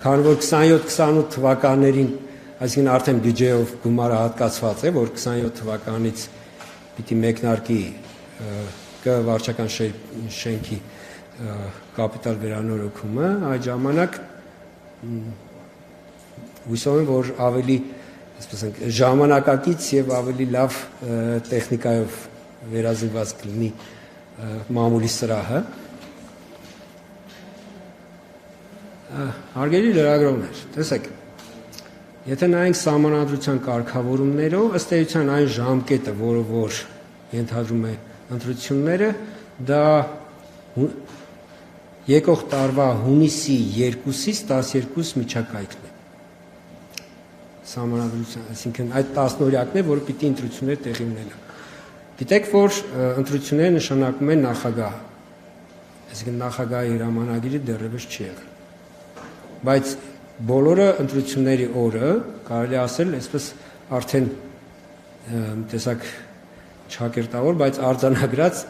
քանի որ 27-28 թվականներին, այսինքն արդեն բյուջեով գումարը հատկացված է, որ 27 թվականից պիտի մեկնարկի վարչական շենքի կապիտալ վերանորոգումը, այդ ժամանակ հույսով եմ, որ ավելի ժամանակակից եւ ավելի լավ տեխնիկայով վերազինված կլինի մամուլի սրահը։ Հարգելի լրագրողներ, տեսեք, եթե նայենք սահմանադրության կարգավորումներով, ըստ էության այն ժամկետը, որը որ ենթադրում է ընտրությունները, դա եկող տարվա հունիսի 2-ից 12 միջակայքն է։ Սահմանադրության, այսինքն այդ 10-օրյակն է, որը պիտի ընտրություններ տեղի ունենան։ Գիտեք, որ ընտրությունները նշանակում են նախագահ, այսինքն նախագահի հրամանագիրը դեռևս չի եղել։ Բայց բոլորը ընտրությունների օրը, կարելի ասել, այսպես արդեն տեսակ չակերտավոր, բայց արձանագրած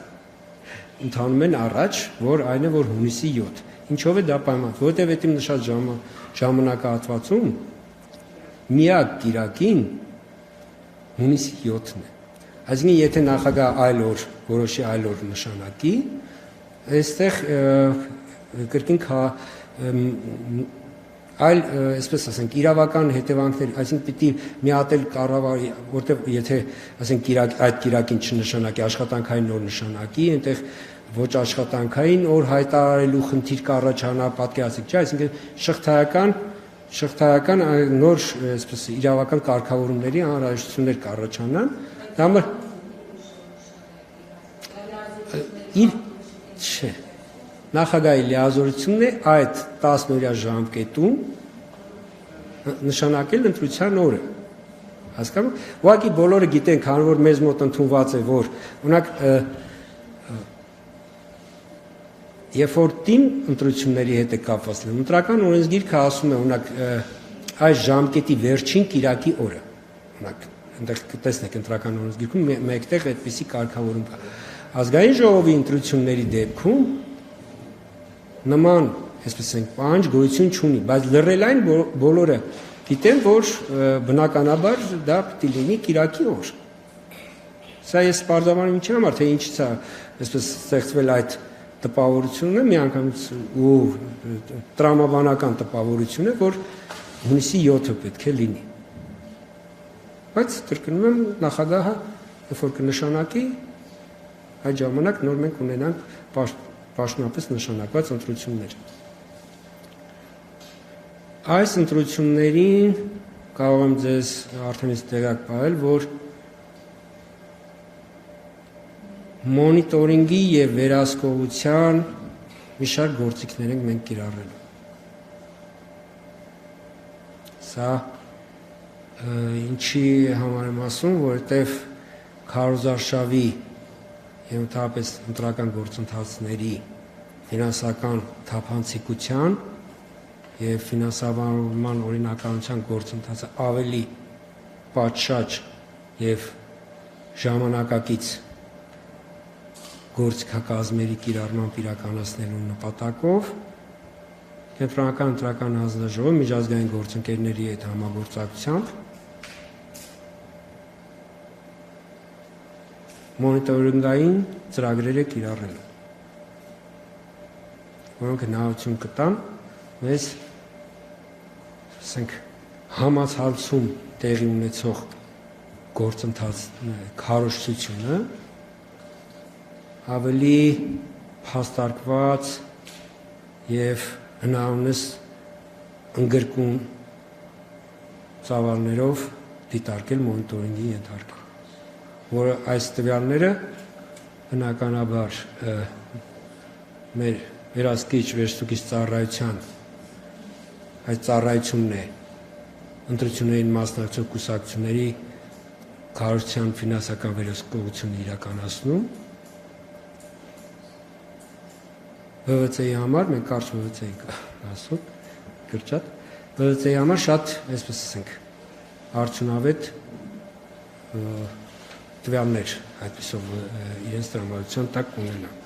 ընթանում են առաջ, որ այն է, որ հունիսի 7։ Ինչով է դա պայմանավորված, որովհետև այդ իմ նշած ժամանակահատվածում միակ կիրակին հունիսի 7-ն է։ Այսինքն, եթե նախագահ այլ օր, որոշի այլ օր նշանակի, այստեղ կրկին այլ, այսպես ասենք, իրավական հետևանքներ, այսինքն պիտի միատել կառավարի, որտեղ եթե ասենք այդ կիրակին չնշանակի, աշխատանքային օր նշանակի, այնտեղ ոչ աշխատանքային օր հայտարարելու խնդիր կառաջանա, պատկերացեք, չէ՞, այսինքն շղթայական նոր, այսպես իրավական կարգավորումների անհրաժեշտություններ կառաջանան, դա համար չէ, նախագահի լիազորությունն է այդ 10-օրյա ժամկետում նշանակել ընտրության օրը։ Հասկանում, ուղղակի բոլորը գիտեն, քանի որ մեզ մոտ ընդունված է, որ օրինակ երբ որ տիմ ընտրությունների հետ է կապված, ընտրական օրենսգիրքը ասում է, օրինակ այս ժամկետի վերջին կիրակի օրը, օրինակ այնտեղ կտեսնեք ընտրական օրենսգիրքում մեկտեղ այդպիսի կարգավորում կա։ Ազգային ժողովի ընտրությունների դեպքում նման, այսպես ասենք, պահանջ գոյություն չունի, բայց լրելային բոլորը գիտեն, որ բնականաբար դա պիտի լինի կիրակի օր։ Սա ես պարզաբանում ինչի համար, թե ինչից է այսպես ստեղծվել այդ տպավորությունը, միանգամից ու տրամաբանական տպավորությունը, որ հունիսի 7-ը պետք է լինի։ Բայց կրկնում եմ, նախագահը, երբ որ կնշանակի, այդ ժամանակ նոր մենք ունենանք պաշտոնապես նշանակված ընտրություններ։ Այս ընտրություններին կարող եմ ձեզ արդեն տեղակ պահել, որ մոնիտորինգի եւ վերահսկողության մի շարք գործիքներ ենք մենք կիրառել։ Սա ինչի համար եմ ասում, որովհետեւ քարոզարշավի եւ ընդհանրապես ընտրական գործընթացների ֆինանսական թափանցիկության եւ ֆինանսավորման օրինականության գործընթացը ավելի պատշաճ եւ ժամանակակից գործիքակազմերի կիրառմամբ իրականացնելու նպատակով Կենտրոնական ընտրական հանձնաժողովը միջազգային գործընկերների հետ համագործակցությամբ մոնիտորինգային ծրագրեր է կիրառել, որոնք հնարավորություն կտան մեզ ասենք համացանցում տեղի ունեցող գործընթաց քարոզչությունը ավելի փաստարկված եւ հնարավորինս ընդգրկուն ծավալներով դիտարկել մոնիտորինգի ենթարկել, որը այս տվյալները բնականաբար մեր վերահսկիչ վերստուգիչ ծառայության այդ ծառայությունն է ընտրություններին մասնակցող կուսակցությունների քարոզչության ֆինանսական վերահսկողությունը իրականացնում ՀՎՑ-ի համար, մենք կարճ ՀՎՑ-ի ասում, գրճատ, ՀՎՑ-ի համար շատ, այսպես ասենք, արդյունավետ տվյալներ այդպիսով իրենց տրամադրության տակ ունենան։